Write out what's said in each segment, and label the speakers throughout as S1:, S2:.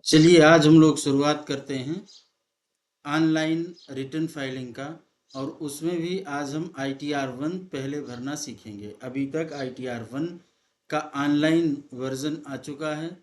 S1: चलिए आज हम लोग शुरुआत करते हैं ऑनलाइन रिटर्न फाइलिंग का। और उसमें भी आज हम ITR1 पहले भरना सीखेंगे। अभी तक ITR1 का ऑनलाइन वर्जन आ चुका है।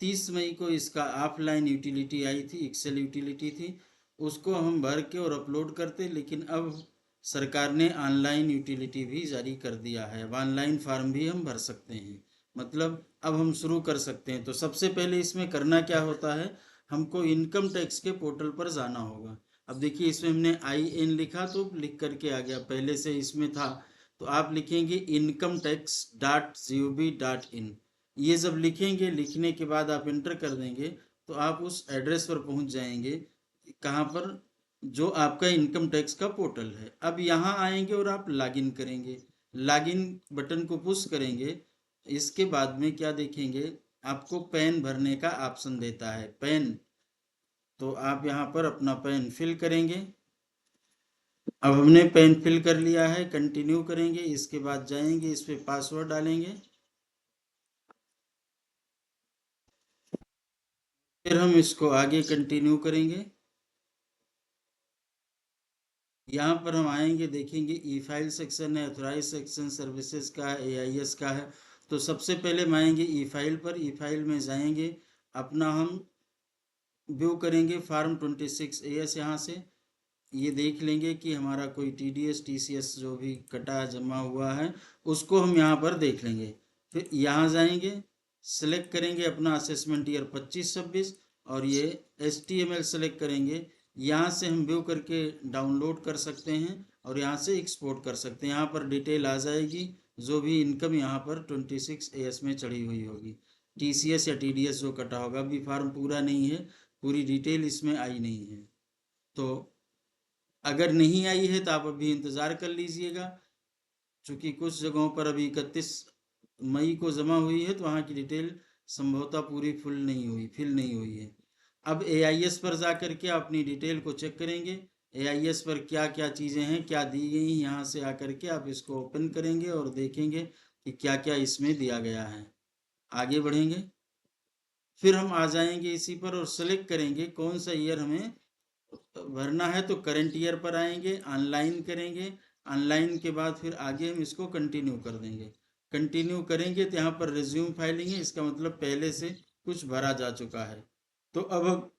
S1: 30 मई को इसका ऑफलाइन यूटिलिटी आई थी, एक्सेल यूटिलिटी थी, उसको हम भर के और अपलोड करते, लेकिन अब सरकार ने ऑनलाइन यूटिलिटी भी जारी कर दिया है। अब ऑनलाइन फॉर्म भी हम भर सकते हैं, मतलब अब हम शुरू कर सकते हैं। तो सबसे पहले इसमें करना क्या होता है, हमको इनकम टैक्स के पोर्टल पर जाना होगा। अब देखिए इसमें हमने IN लिखा तो लिख करके आ गया, पहले से इसमें था। तो आप लिखेंगे incometax.gov.in। ये जब लिखेंगे, लिखने के बाद आप एंटर कर देंगे तो आप उस एड्रेस पर पहुंच जाएंगे, कहाँ पर, जो आपका इनकम टैक्स का पोर्टल है। अब यहाँ आएंगे और आप लॉगिन करेंगे, लॉगिन बटन को पुश करेंगे। इसके बाद में क्या देखेंगे, आपको पैन भरने का ऑप्शन देता है, पैन। तो आप यहाँ पर अपना पैन फिल करेंगे। अब हमने पैन फिल कर लिया है, कंटिन्यू करेंगे। इसके बाद जाएंगे, इस पे पासवर्ड डालेंगे, फिर हम इसको आगे कंटिन्यू करेंगे। यहाँ पर हम आएंगे, देखेंगे ई फाइल सेक्शन है, अथोराइज सेक्शन सर्विसेज का है, AIS का है। तो सबसे पहले हम आएंगे ई फाइल पर। ई फाइल में जाएंगे, अपना हम व्यू करेंगे फॉर्म 26AS। यहाँ से ये देख लेंगे कि हमारा कोई TDS TCS जो भी कटा जमा हुआ है उसको हम यहाँ पर देख लेंगे। फिर यहाँ जाएंगे, सेलेक्ट करेंगे अपना असेसमेंट ईयर 25-26 और ये HTML सेलेक्ट करेंगे। यहाँ से हम व्यू करके डाउनलोड कर सकते हैं और यहाँ से एक्सपोर्ट कर सकते हैं। यहाँ पर डिटेल आ जाएगी, जो भी इनकम यहाँ पर 26AS में चढ़ी हुई होगी। TCS या TDS जो कटा होगा, अभी फॉर्म पूरा नहीं है, पूरी डिटेल इसमें आई नहीं है। तो अगर नहीं आई है तो आप अभी इंतज़ार कर लीजिएगा, क्योंकि कुछ जगहों पर अभी 31 मई को जमा हुई है तो वहाँ की डिटेल संभवतः पूरी फिल नहीं हुई है। अब AIS पर जा कर के आप अपनी डिटेल को चेक करेंगे। AIS पर क्या क्या चीज़ें हैं, क्या दी गई, यहाँ से आकर के आप इसको ओपन करेंगे और देखेंगे कि क्या क्या इसमें दिया गया है। आगे बढ़ेंगे, फिर हम आ जाएंगे इसी पर और सेलेक्ट करेंगे कौन सा ईयर हमें भरना है। तो करंट ईयर पर आएंगे, ऑनलाइन करेंगे। ऑनलाइन के बाद फिर आगे हम इसको कंटिन्यू कर देंगे। कंटिन्यू करेंगे तो यहाँ पर रिज्यूम फाइलिंग है, इसका मतलब पहले से कुछ भरा जा चुका है। तो अब हम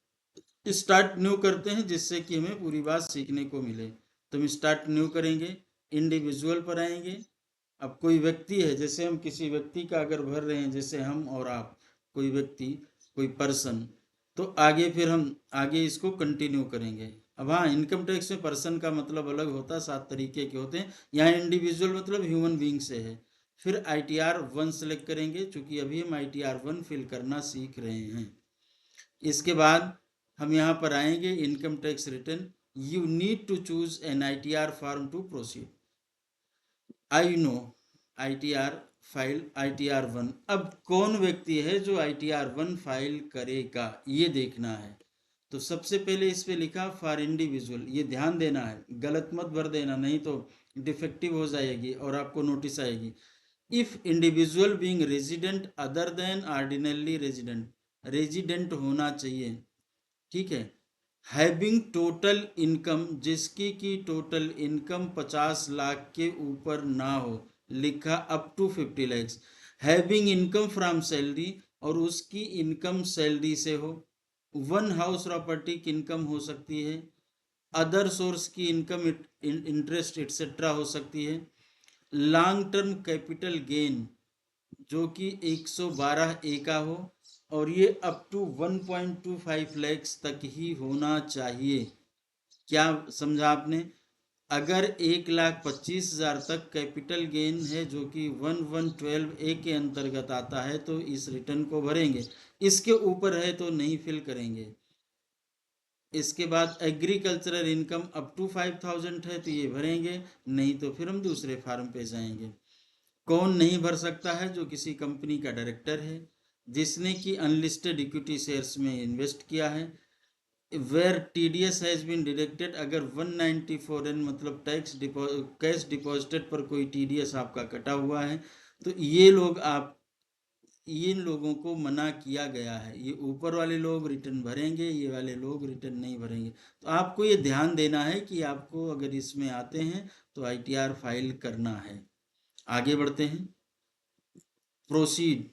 S1: स्टार्ट न्यू करते हैं, जिससे कि हमें पूरी बात सीखने को मिले। तो हम स्टार्ट न्यू करेंगे, इंडिविजुअल पर आएंगे। अब कोई व्यक्ति है, जैसे हम किसी व्यक्ति का अगर भर रहे हैं, जैसे हम और आप, कोई व्यक्ति, कोई पर्सन, तो आगे फिर हम आगे इसको कंटिन्यू करेंगे। अब हाँ, इनकम टैक्स में पर्सन का मतलब अलग होता है, 7 तरीके के होते हैं। यहाँ इंडिविजुअल मतलब ह्यूमन बींग से है। फिर ITR1 सेलेक्ट करेंगे, चूंकि अभी हम ITR1 फिल करना सीख रहे हैं। इसके बाद हम यहाँ पर आएंगे, income tax return. You need to choose an ITR form to proceed. I know ITR file ITR1। अब कौन व्यक्ति है जो ITR1 फाइल करेगा, ये देखना है। तो सबसे पहले इस पे लिखा फॉर इंडिविजुअल, ये ध्यान देना है, गलत मत भर देना, नहीं तो डिफेक्टिव हो जाएगी और आपको नोटिस आएगी। If individual being resident other than ordinary resident, resident होना चाहिए, ठीक है। हैविंग टोटल इनकम, जिसकी की टोटल इनकम 50 लाख के ऊपर ना हो, लिखा up to 50 lakhs. Having income from salary, और उसकी इनकम सैलरी से हो। वन हाउस प्रॉपर्टी की इनकम हो सकती है। अदर सोर्स की इनकम, इंटरेस्ट एक्सेट्रा हो सकती है। लॉन्ग टर्म कैपिटल गेन जो कि 112A का हो, और ये अप टू 1.25 लैक्स तक ही होना चाहिए। क्या समझा आपने? अगर 1,25,000 तक कैपिटल गेन है, जो कि 1112A के अंतर्गत आता है, तो इस रिटर्न को भरेंगे। इसके ऊपर है तो नहीं फिल करेंगे। इसके बाद एग्रीकल्चरल इनकम अप टू 5,000 है तो ये भरेंगे, नहीं तो फिर हम दूसरे फार्म पे जाएंगे। कौन नहीं भर सकता है? जो किसी कंपनी का डायरेक्टर है, जिसने कि अनलिस्टेड इक्विटी शेयर्स में इन्वेस्ट किया है। Where TDS has been deducted, अगर 194N मतलब टैक्स कैश डिपॉजिटेड पर कोई TDS आपका कटा हुआ है, तो ये लोग आप इन लोगों को मना किया गया है। ये ऊपर वाले लोग रिटर्न भरेंगे, ये वाले लोग रिटर्न नहीं भरेंगे। तो आपको ये ध्यान देना है कि आपको अगर इसमें आते हैं तो ITR फाइल करना है। आगे बढ़ते हैं, प्रोसीड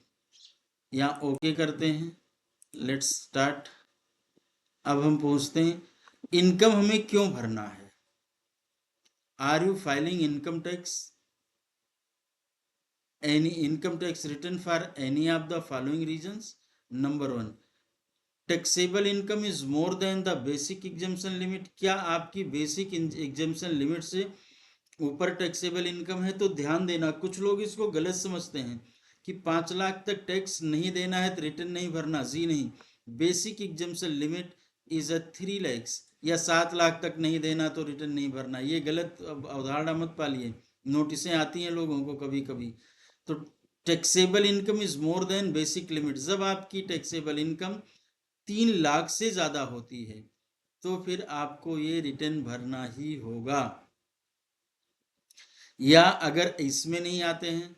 S1: या ओके करते हैं। Let's start. अब हम पूछते हैं इनकम हमें क्यों भरना है। Are you filing income tax, any income tax return for any of the following reasons? Number 1, taxable income is more than the basic exemption limit। क्या आपकी बेसिक एग्जेम्पशन लिमिट से ऊपर टैक्सेबल इनकम है? तो ध्यान देना, कुछ लोग इसको गलत समझते हैं कि 5 लाख तक टैक्स नहीं देना है तो रिटर्न नहीं भरना। जी नहीं, basic exemption limit is 3 lakh या 7 लाख तक नहीं देना तो रिटर्न नहीं भरना। ये गलत अवधारणा मत पालिए, नोटिसें आती हैं लोगों को कभी कभी। तो taxable income is more than basic limit, जब आपकी टैक्सेबल इनकम 3 लाख से ज्यादा होती है तो फिर आपको ये रिटर्न भरना ही होगा। या अगर इसमें नहीं आते हैं,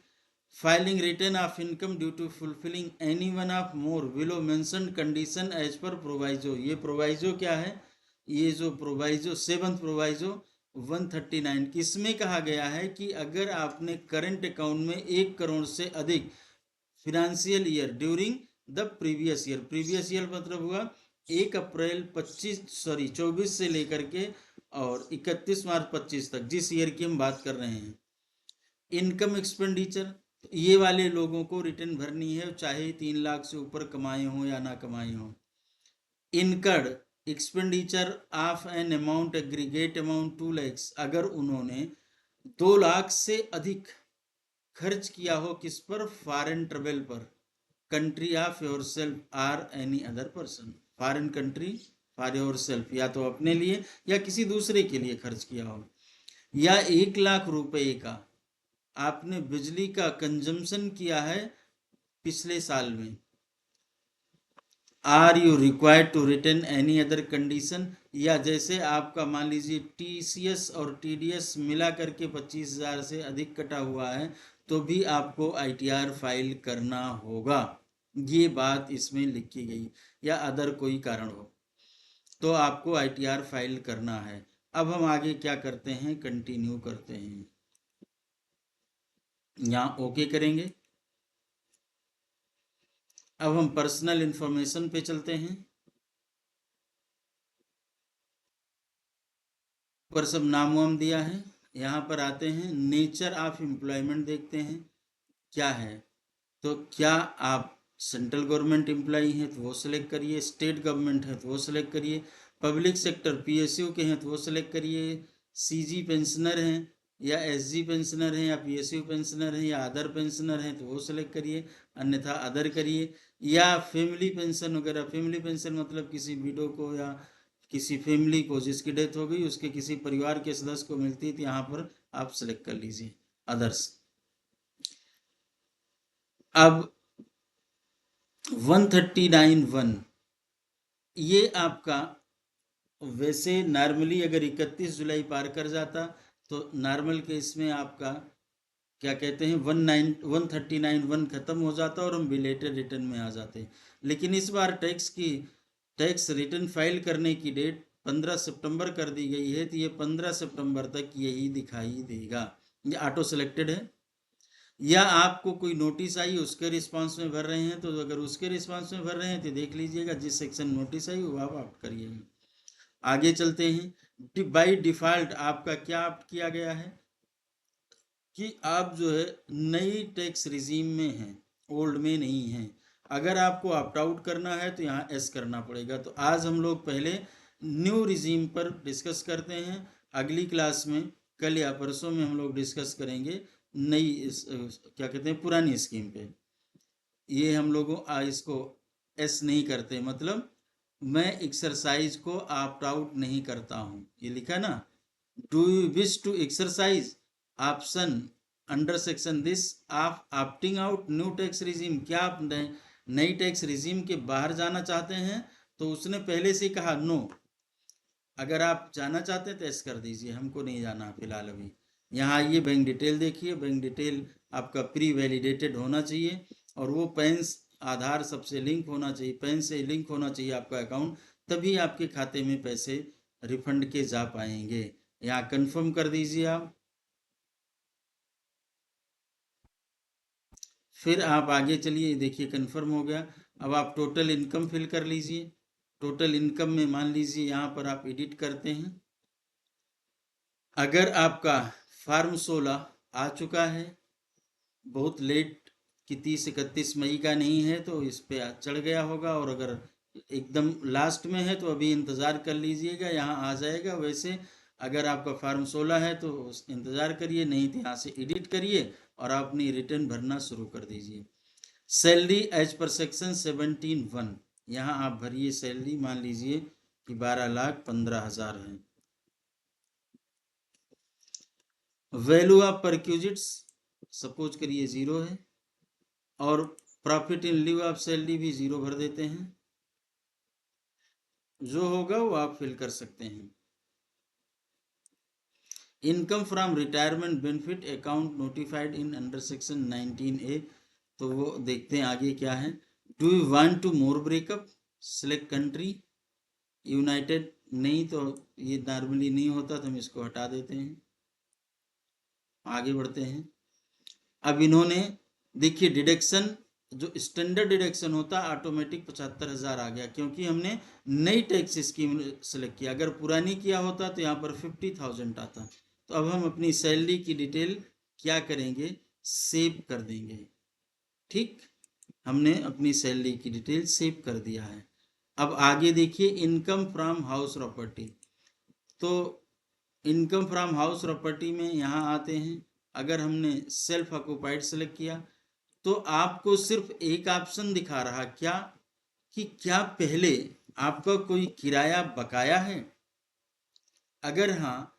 S1: filing return of income due to fulfilling any one of more below mentioned condition as per proviso. ये प्रोवाइजो क्या है? ये जो प्रोवाइजो 7th प्रोवाइजो 139, किसमें कहा गया है कि अगर आपने करंट अकाउंट में 1 करोड़ से अधिक financial year during the previous year, previous year मतलब हुआ 1 अप्रैल 24 से लेकर के और 31 मार्च 25 तक, जिस ईयर की हम बात कर रहे हैं। इनकम एक्सपेंडिचर, ये वाले लोगों को रिटर्न भरनी है चाहे 3 लाख से ऊपर कमाए हो या ना कमाए हो। Incurred expenditure of an amount aggregate amount 2 lakh, अगर उन्होंने 2 लाख से अधिक खर्च किया हो किस पर? फॉरेन ट्रेवल पर, country of yourself or any other person. Foreign country for yourself, या तो अपने लिए या किसी दूसरे के लिए खर्च किया हो। या 1 लाख रुपए का आपने बिजली का कंजम्पशन किया है पिछले साल में। Are you required to return any other condition, या जैसे आपका मान लीजिए TCS और TDS मिला करके 25,000 से अधिक कटा हुआ है तो भी आपको ITR फाइल करना होगा। ये बात इसमें लिखी गई। या अदर कोई कारण हो तो आपको ITR फाइल करना है। अब हम आगे क्या करते हैं, कंटिन्यू करते हैं। यहाँ ओके करेंगे। अब हम पर्सनल इंफॉर्मेशन पे चलते हैं। ऊपर सब नाम वाम दिया है। यहाँ पर आते हैं, नेचर ऑफ एम्प्लॉयमेंट देखते हैं क्या है। तो क्या आप सेंट्रल गवर्नमेंट एम्प्लॉई हैं तो वो सिलेक्ट करिए, स्टेट गवर्नमेंट है तो वो सिलेक्ट करिए, पब्लिक सेक्टर PSU के हैं तो वो सिलेक्ट करिए, CG पेंशनर हैं या SG पेंशनर हैं या PSU पेंशनर हैं या अदर पेंशनर हैं तो वो सिलेक्ट करिए, अन्यथा अदर करिए। या फैमिली पेंशन वगैरह, फैमिली पेंशन मतलब किसी विडो को या किसी फैमिली को जिसकी डेथ हो गई उसके किसी परिवार के सदस्य को मिलती है तो यहाँ पर आप सिलेक्ट कर लीजिए अदर्स। अब 139(1) ये आपका वैसे नॉर्मली अगर 31 जुलाई पार कर जाता तो नॉर्मल केस में आपका क्या कहते हैं 139(1) खत्म हो जाता और हम बिलेटेड रिटर्न में आ जाते। लेकिन इस बार टैक्स रिटर्न फाइल करने की डेट 15 सितंबर कर दी गई है तो ये 15 सितंबर तक यही दिखाई देगा। ये ऑटो सेलेक्टेड है। या आपको कोई नोटिस आई उसके रिस्पांस में भर रहे हैं तो अगर उसके रिस्पांस में भर रहे हैं तो देख लीजिएगा जिस सेक्शन नोटिस आई वो आप ऑप्ट करिएगा। आगे चलते हैं। बाय डिफॉल्ट आपका क्या ऑप्ट किया गया है कि आप जो है नई टैक्स रिजीम में हैं, ओल्ड में नहीं हैं। अगर आपको ऑप्ट आउट करना है तो यहाँ S करना पड़ेगा। तो आज हम लोग पहले न्यू रिजीम पर डिस्कस करते हैं। अगली क्लास में कल या परसों में हम लोग डिस्कस करेंगे नई क्या कहते हैं पुरानी स्कीम पे। ये हम लोगों इसको S नहीं करते, मतलब मैं एक्सरसाइज को ऑप्ट आउट नहीं करता हूँ। ये लिखा ना, do you wish to exercise option under section this of opting out new tax regime. क्या आप नई टैक्स रिजीम के बाहर जाना चाहते हैं? तो उसने पहले से कहा नो। अगर आप जाना चाहते हैं तो एस कर दीजिए, हमको नहीं जाना फिलहाल अभी। यहाँ आइए बैंक डिटेल देखिए। बैंक डिटेल आपका प्री वैलिडेटेड होना चाहिए और वो पैन आधार सबसे लिंक होना चाहिए, पैन से लिंक होना चाहिए आपका अकाउंट, तभी आपके खाते में पैसे रिफंड के जा पाएंगे। यहाँ कंफर्म कर दीजिए आप। फिर आप आगे चलिए, देखिए कंफर्म हो गया। अब आप टोटल इनकम फिल कर लीजिए। टोटल इनकम में मान लीजिए यहाँ पर आप एडिट करते हैं। अगर आपका फॉर्म 16 आ चुका है, बहुत लेट कि 30-31 मई का नहीं है तो इस पे चढ़ गया होगा, और अगर एकदम लास्ट में है तो अभी इंतज़ार कर लीजिएगा, यहाँ आ जाएगा। वैसे अगर आपका फॉर्म 16 है तो इंतज़ार करिए, नहीं तो यहाँ से एडिट करिए और आप अपनी रिटर्न भरना शुरू कर दीजिए। सैलरी एज पर सेक्शन 17(1), यहाँ आप भरिए सैलरी, मान लीजिए कि 12,15,000 है। वैल्यू ऑफ परक्यूजिट्स सपोज करिए 0 है, और प्रॉफिट इन लिeu ऑफ सैलरी भी 0 भर देते हैं। जो होगा वो आप फिल कर सकते हैं। Income from retirement benefit account notified in under section 19A, तो वो देखते हैं आगे क्या है। Do you want to more breakup, select country, united, नहीं तो ये नॉर्मली नहीं होता तो हम इसको हटा देते हैं। आगे बढ़ते हैं। अब इन्होंने देखिए डिडक्शन, जो स्टैंडर्ड डिडक्शन होता है ऑटोमेटिक 75,000 आ गया, क्योंकि हमने नई टैक्स स्कीम सेलेक्ट किया। अगर पुरानी किया होता तो यहाँ पर 50,000 आता। तो अब हम अपनी सैलरी की डिटेल क्या करेंगे, सेव कर देंगे। ठीक, हमने अपनी सैलरी की डिटेल सेव कर दिया है। अब आगे देखिए इनकम फ्रॉम हाउस प्रॉपर्टी। तो इनकम फ्रॉम हाउस प्रॉपर्टी में यहाँ आते हैं। अगर हमने सेल्फ ऑक्यूपाइड सेलेक्ट किया तो आपको सिर्फ एक ऑप्शन दिखा रहा, क्या कि क्या पहले आपका कोई किराया बकाया है। अगर हाँ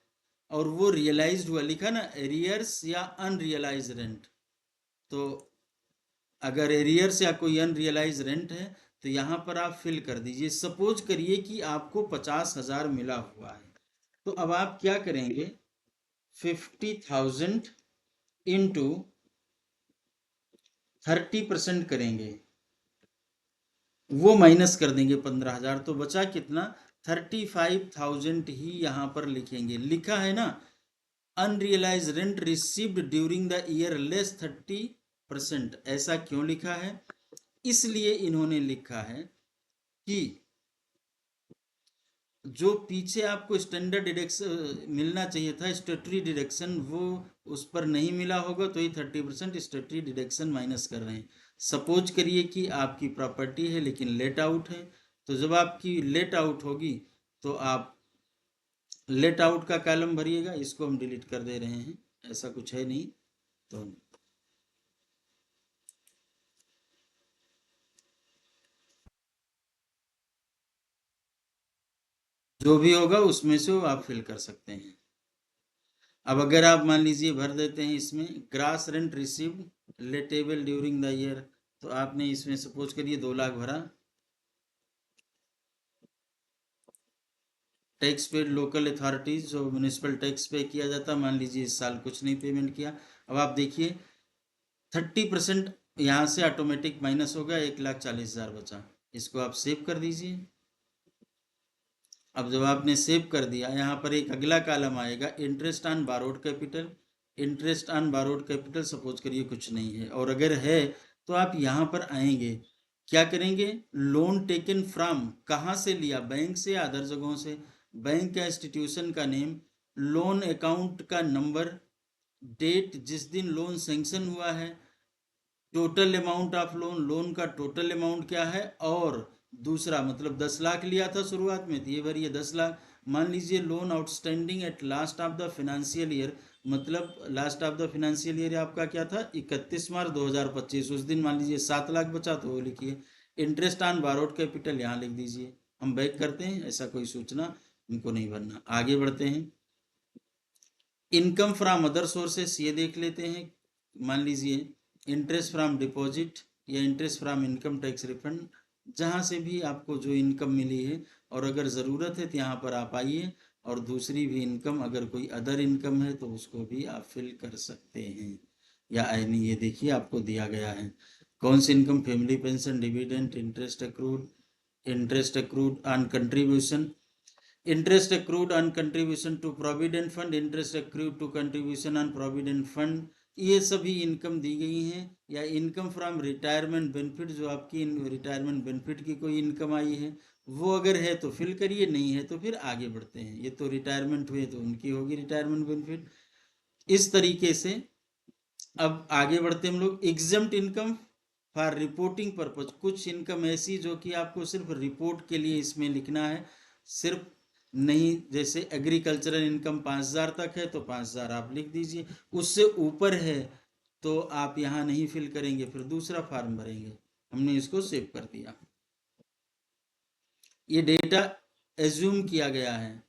S1: और वो रियलाइज्ड हुआ, लिखा ना एरियर्स या अनरियलाइज रेंट, तो अगर एरियर्स या कोई अनरियलाइज रेंट है तो यहाँ पर आप फिल कर दीजिए। सपोज करिए कि आपको 50,000 मिला हुआ है, तो अब आप क्या करेंगे, 50,000 इंटू 30% करेंगे, वो माइनस कर देंगे 15,000, तो बचा कितना, 35,000 ही यहाँ पर लिखेंगे। लिखा है ना unrealise rent received during the year less 30%, ऐसा क्यों लिखा है, इसलिए इन्होंने लिखा है कि जो पीछे आपको स्टैंडर्ड डिडक्शन मिलना चाहिए था, स्टेटरी डिडक्शन, वो उस पर नहीं मिला होगा, तो ये 30% स्टेटरी डिडक्शन माइनस कर रहे हैं। सपोज करिए कि आपकी प्रॉपर्टी है लेकिन लेट आउट है, तो जब आपकी लेट आउट होगी तो आप लेट आउट का कॉलम भरिएगा। इसको हम डिलीट कर दे रहे हैं, ऐसा कुछ है नहीं। तो जो भी होगा उसमें से वो आप फिल कर सकते हैं। अब अगर आप मान लीजिए भर देते हैं इसमें gross rent received lettable during the year, तो आपने इसमें सपोज करिए 2 लाख भरा। टैक्स पेड लोकल अथॉरिटीज, जो म्यूनिसिपल टैक्स पे किया जाता, मान लीजिए इस साल कुछ नहीं पेमेंट किया। अब आप देखिए 30% यहाँ से ऑटोमेटिक माइनस हो गया, 1,40,000 बचा। इसको आप सेव कर दीजिए। अब जब आपने सेव कर दिया, यहाँ पर एक अगला कॉलम आएगा interest on borrowed capital. Interest on borrowed capital suppose करिए कुछ नहीं है, और अगर है तो आप यहाँ पर आएंगे, क्या करेंगे, लोन टेकन फ्रॉम, कहाँ से लिया, बैंक से या अदर जगहों से, बैंक या इंस्टीट्यूशन का नेम, लोन अकाउंट का नंबर, डेट जिस दिन लोन सैंक्शन हुआ है, total amount of loan, loan का टोटल अमाउंट क्या है, और दूसरा मतलब 10 लाख लिया था शुरुआत में तो ये भरिए 10 लाख। मान लीजिए loan outstanding at last of the financial year, मतलब last of the financial year आपका क्या था, 31 मार्च 2025, उस दिन मान लीजिए 7 लाख बचा तो वो लिखिए। इंटरेस्ट ऑन बारोड कैपिटल यहाँ लिख दीजिए। हम बैक करते हैं, ऐसा कोई सूचना इनको नहीं भरना। आगे बढ़ते हैं, इनकम फ्रॉम अदर सोर्सेस ये देख लेते हैं। मान लीजिए इंटरेस्ट फ्रॉम डिपॉजिट या interest from income tax refund, जहाँ से भी आपको जो इनकम मिली है, और अगर ज़रूरत है तो यहाँ पर आप आइए, और दूसरी भी इनकम अगर कोई अदर इनकम है तो उसको भी आप फिल कर सकते हैं। या नहीं, ये देखिए आपको दिया गया है। कौन सी income? Family pension, dividend, interest accrued on contribution, interest accrued on contribution to provident fund, interest accrued to contribution on provident fund, ये सभी इनकम दी गई हैं। या इनकम फ्रॉम रिटायरमेंट बेनिफिट, जो आपकी रिटायरमेंट बेनिफिट की कोई इनकम आई है वो अगर है तो फिल करिए, नहीं है तो फिर आगे बढ़ते हैं। ये तो रिटायरमेंट हुए तो उनकी होगी रिटायरमेंट बेनिफिट। इस तरीके से अब आगे बढ़ते हम लोग। Exempt income for reporting purpose, कुछ इनकम ऐसी जो कि आपको सिर्फ रिपोर्ट के लिए इसमें लिखना है, सिर्फ नहीं। जैसे एग्रीकल्चरल इनकम 5,000 तक है तो 5,000 आप लिख दीजिए, उससे ऊपर है तो आप यहाँ नहीं फिल करेंगे, फिर दूसरा फॉर्म भरेंगे। हमने इसको सेव कर दिया। ये डेटा एज्यूम किया गया है।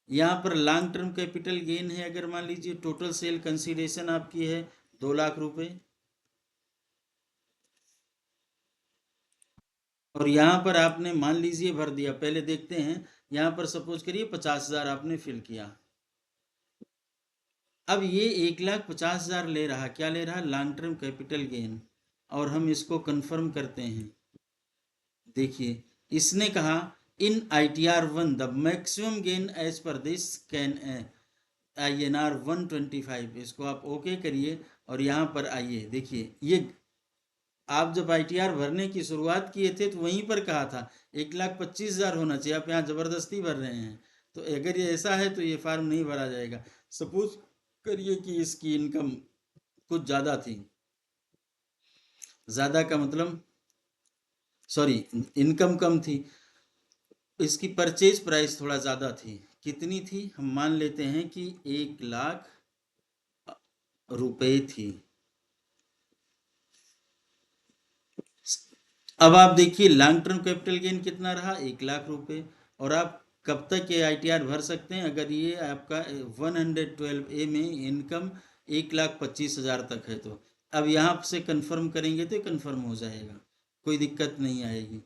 S1: यहाँ पर लॉन्ग टर्म कैपिटल गेन है, अगर मान लीजिए टोटल सेल कंसीडरेशन आपकी है 2 लाख रुपए, और यहाँ पर आपने मान लीजिए भर दिया। पहले देखते हैं, यहाँ पर सपोज करिए 50,000 आपने फिल किया। अब ये 1,50,000 ले रहा, क्या ले रहा? Long term capital gain. और हम इसको कंफर्म करते हैं। देखिए इसने कहा in ITR 1 the maximum gain as per this can INR 125। इसको आप ओके करिए और यहाँ पर आइए। देखिए ये आप जब ITR भरने की शुरुआत किए थे तो वहीं पर कहा था 1,25,000 होना चाहिए, आप यहाँ जबरदस्ती भर रहे हैं। तो अगर ये ऐसा है तो ये फॉर्म नहीं भरा जाएगा। सपोज करिए कि इसकी इनकम कुछ ज़्यादा थी, ज़्यादा का मतलब सॉरी इनकम कम थी, इसकी परचेज प्राइस थोड़ा ज़्यादा थी। कितनी थी? हम मान लेते हैं कि 1,00,000 रुपए थी। अब आप देखिए लॉन्ग टर्म कैपिटल गेन कितना रहा? 1,00,000 रुपए। और आप कब तक ये ITR भर सकते हैं? अगर ये आपका 112A में इनकम 1,25,000 तक है तो। अब यहाँ से कंफर्म करेंगे तो कंफर्म हो जाएगा, कोई दिक्कत नहीं आएगी।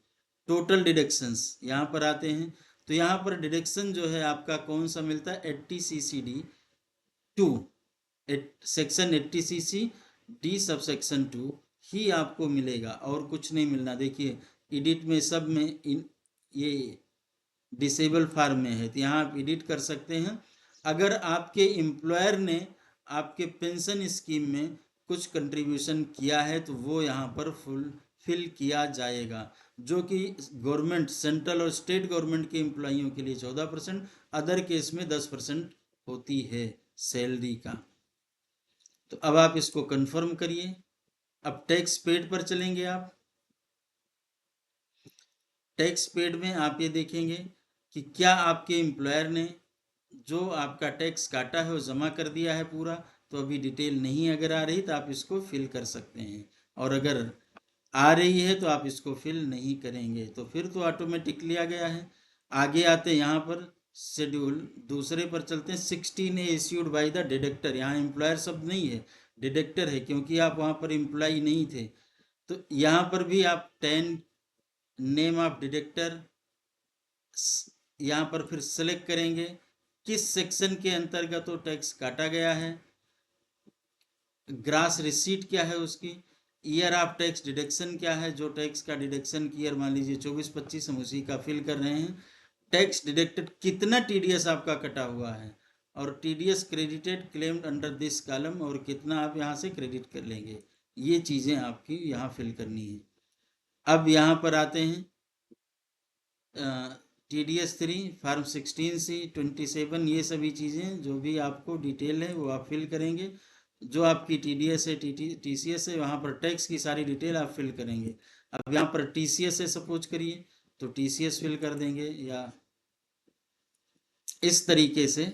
S1: टोटल डिडक्शंस यहाँ पर आते हैं, तो यहाँ पर डिडक्शन जो है आपका कौन सा मिलता है? 80CC D2, section 80CC D sub section 2 ही आपको मिलेगा और कुछ नहीं मिलना। देखिए एडिट में सब में ये डिसेबल फॉर्म में है तो यहाँ आप एडिट कर सकते हैं। अगर आपके एम्प्लॉयर ने आपके पेंशन स्कीम में कुछ कंट्रीब्यूशन किया है तो वो यहाँ पर फुलफिल किया जाएगा, जो कि गवर्नमेंट सेंट्रल और स्टेट गवर्नमेंट के एम्प्लॉइयों के लिए 14%, अदर केस में 10% होती है सैलरी का। तो अब आप इसको कंफर्म करिए। अब टैक्स पेड पर चलेंगे आप। टैक्स पेड में आप ये देखेंगे कि क्या आपके एम्प्लॉयर ने जो आपका टैक्स काटा है वो जमा कर दिया है पूरा। तो अभी डिटेल नहीं अगर आ रही तो आप इसको फिल कर सकते हैं, और अगर आ रही है तो आप इसको फिल नहीं करेंगे तो फिर तो ऑटोमेटिकली आ गया है। आगे आते हैं यहाँ पर शेड्यूल दूसरे पर चलते हैं। 16A issued by the deductor, यहाँ एम्प्लॉयर शब्द नहीं है, डिडक्टर है, क्योंकि आप वहाँ पर एम्प्लॉय नहीं थे। तो यहाँ पर भी आप 10 नेम ऑफ डिडक्टर यहाँ पर फिर सेलेक्ट करेंगे किस सेक्शन के अंतर्गत वो टैक्स काटा गया है, ग्रास रिसीट क्या है उसकी, ईयर ऑफ टैक्स डिडक्शन क्या है, जो टैक्स का डिडक्शन की ईयर मान लीजिए 24-25 हम उसी का फिल कर रहे हैं। टैक्स डिडक्टेड कितना TDS आपका कटा हुआ है, और TDS credited claimed under this column, और कितना आप यहाँ से क्रेडिट कर लेंगे। ये चीज़ें आपकी यहाँ फिल करनी है। अब यहाँ पर आते हैं TDS 3 फॉर्म 16C 27, ये सभी चीज़ें जो भी आपको डिटेल है वो आप फिल करेंगे। जो आपकी TDS है TCS है वहाँ पर टैक्स की सारी डिटेल आप फिल करेंगे। अब यहाँ पर TCS है सपोज करिए तो TCS फिल कर देंगे, या इस तरीके से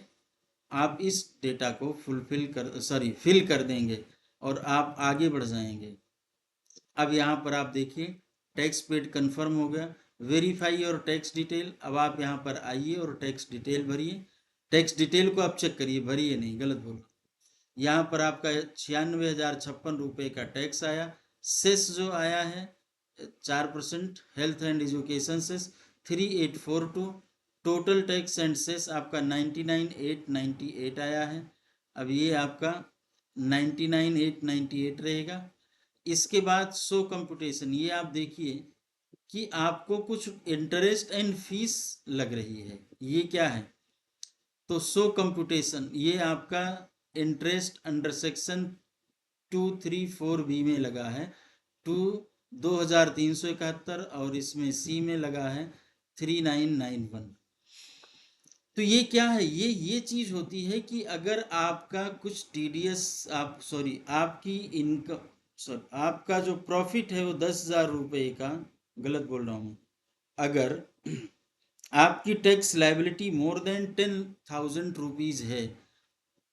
S1: आप इस डेटा को फिल कर देंगे और आप आगे बढ़ जाएंगे। अब यहाँ पर आप देखिए टैक्स पेड कंफर्म हो गया। वेरीफाई और टैक्स डिटेल, अब आप यहाँ पर आइए और टैक्स डिटेल भरिए। टैक्स डिटेल को आप चेक करिए, भरिए नहीं, गलत बोला। यहाँ पर आपका 96,056 रुपये का टैक्स आया। सेस जो आया है 4%, health and education cess 3842। Total tax and cess आपका 99,898 आया है। अब ये आपका 99,898 रहेगा। इसके बाद शो कंप्यूटेशन, ये आप देखिए कि आपको कुछ इंटरेस्ट एंड फीस लग रही है, ये क्या है? तो शो कंप्यूटेशन, ये आपका इंटरेस्ट अंडर सेक्शन 234B में लगा है 2371, और इसमें सी में लगा है 3991। तो ये क्या है? ये चीज होती है कि अगर आपका कुछ टीडीएस, आपकी इनकम, आपका जो प्रॉफिट है वो 10,000 रुपये का, गलत बोल रहा हूँ, अगर आपकी tax liability more than 10,000 rupees है,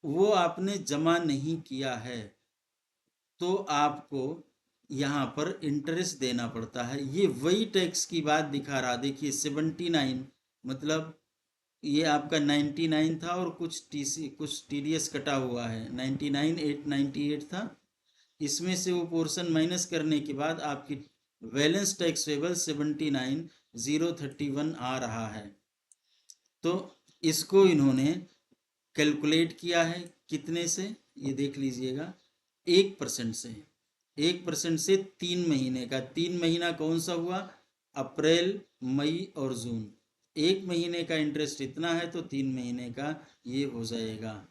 S1: वो आपने जमा नहीं किया है, तो आपको यहाँ पर इंटरेस्ट देना पड़ता है। ये वही टैक्स की बात दिखा रहा, देखिए 79, मतलब ये आपका 99 था और कुछ टीडीएस कटा हुआ है, 99,898 था, इसमें से वो पोर्शन माइनस करने के बाद आपकी बैलेंस टैक्सेबल 79,031 आ रहा है। तो इसको इन्होंने कैलकुलेट किया है कितने से, ये देख लीजिएगा, 1% से, 1% से 3 महीने का। 3 महीना कौन सा हुआ? अप्रैल, मई और जून। 1 महीने का इंटरेस्ट इतना है तो 3 महीने का ये हो जाएगा।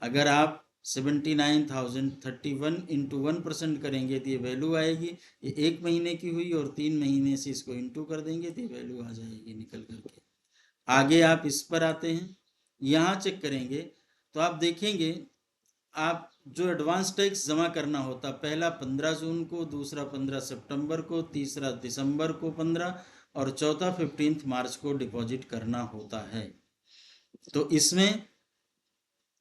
S1: अगर आप 79,031 इंटू 1% करेंगे तो ये वैल्यू आएगी, ये 1 महीने की हुई, और 3 महीने से इसको इंटू कर देंगे तो ये वैल्यू आ जाएगी निकल करके। आगे आप इस पर आते हैं, यहाँ चेक करेंगे तो आप देखेंगे, आप जो एडवांस टैक्स जमा करना होता, पहला 15 जून को, दूसरा 15 सितंबर को, तीसरा दिसंबर को 15, और चौथा 15 मार्च को डिपॉजिट करना होता है। तो इसमें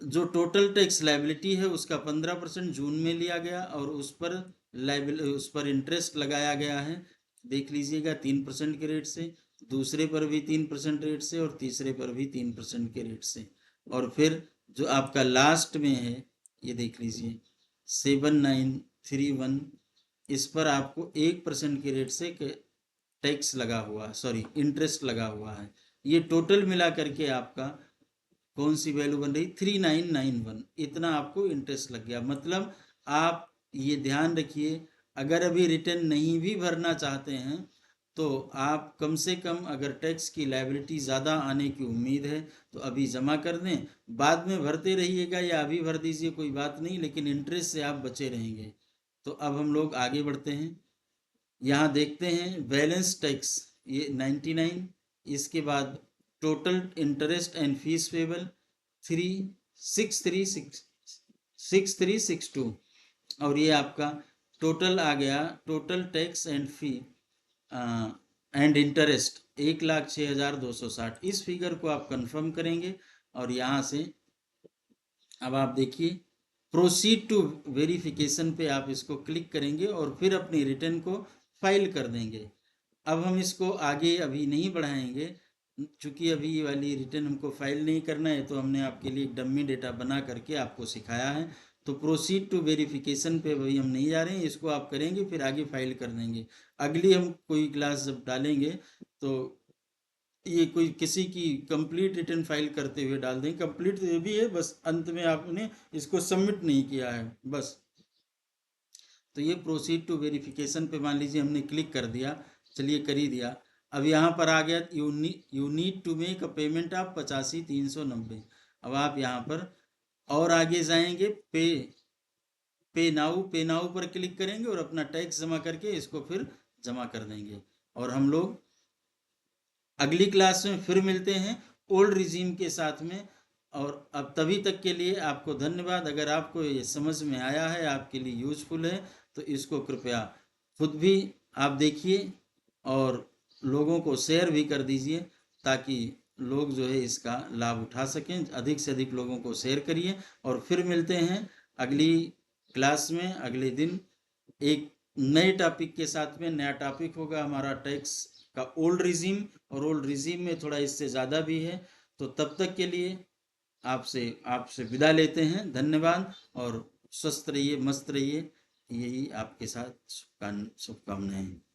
S1: जो टोटल टैक्स लायबिलिटी है उसका 15% जून में लिया गया, और उस पर इंटरेस्ट लगाया गया है, देख लीजिएगा 3% के रेट से, दूसरे पर भी 3% रेट से, और तीसरे पर भी 3% के रेट से, और फिर जो आपका लास्ट में है ये देख लीजिए 7931, इस पर आपको 1% के रेट से टैक्स लगा हुआ, इंटरेस्ट लगा हुआ है। ये टोटल मिला करके आपका कौन सी वैल्यू बन रही? 3991, इतना आपको इंटरेस्ट लग गया। मतलब आप ये ध्यान रखिए, अगर अभी रिटर्न नहीं भी भरना चाहते हैं तो आप कम से कम, अगर टैक्स की लायबिलिटी ज़्यादा आने की उम्मीद है तो अभी जमा कर दें, बाद में भरते रहिएगा या अभी भर दीजिए, कोई बात नहीं, लेकिन इंटरेस्ट से आप बचे रहेंगे। तो अब हम लोग आगे बढ़ते हैं, यहाँ देखते हैं बैलेंस टैक्स, ये 99, इसके बाद total interest and fees payable 6362, और ये आपका टोटल आ गया, total tax and fee and interest 1,06,260। इस फिगर को आप कंफर्म करेंगे, और यहाँ से अब आप देखिए प्रोसीड टू वेरिफिकेशन पे आप इसको क्लिक करेंगे, और फिर अपनी रिटर्न को फाइल कर देंगे। अब हम इसको आगे अभी नहीं बढ़ाएंगे, चूँकि अभी ये वाली रिटर्न हमको फाइल नहीं करना है, तो हमने आपके लिए एक डमी डेटा बना करके आपको सिखाया है। तो प्रोसीड टू वेरिफिकेशन पे अभी हम नहीं जा रहे हैं, इसको आप करेंगे फिर आगे फाइल कर देंगे। अगली हम कोई क्लास जब डालेंगे तो ये कोई किसी की कंप्लीट रिटर्न फाइल करते हुए डाल दें। कंप्लीट तो ये भी है, बस अंत में आपने इसको सबमिट नहीं किया है बस। तो ये प्रोसीड टू वेरिफिकेशन पे मान लीजिए हमने क्लिक कर दिया, चलिए कर ही दिया। अब यहाँ पर आ गया you need to make a payment of 85,390। अब आप यहाँ पर और आगे जाएंगे, पे नाउ पर क्लिक करेंगे और अपना टैक्स जमा करके इसको फिर जमा कर देंगे। और हम लोग अगली क्लास में फिर मिलते हैं ओल्ड रिजीम के साथ में। और अब तभी तक के लिए आपको धन्यवाद। अगर आपको ये समझ में आया है, आपके लिए यूजफुल है, तो इसको कृपया खुद भी आप देखिए और लोगों को शेयर भी कर दीजिए, ताकि लोग जो है इसका लाभ उठा सकें। अधिक से अधिक लोगों को शेयर करिए, और फिर मिलते हैं अगली क्लास में अगले दिन एक नए टॉपिक के साथ में। नया टॉपिक होगा हमारा टैक्स का ओल्ड रिजीम, और ओल्ड रिजीम में थोड़ा इससे ज़्यादा भी है। तो तब तक के लिए आपसे विदा लेते हैं। धन्यवाद, और स्वस्थ रहिए, मस्त रहिए, यही आपके साथ शुभकामनाएं।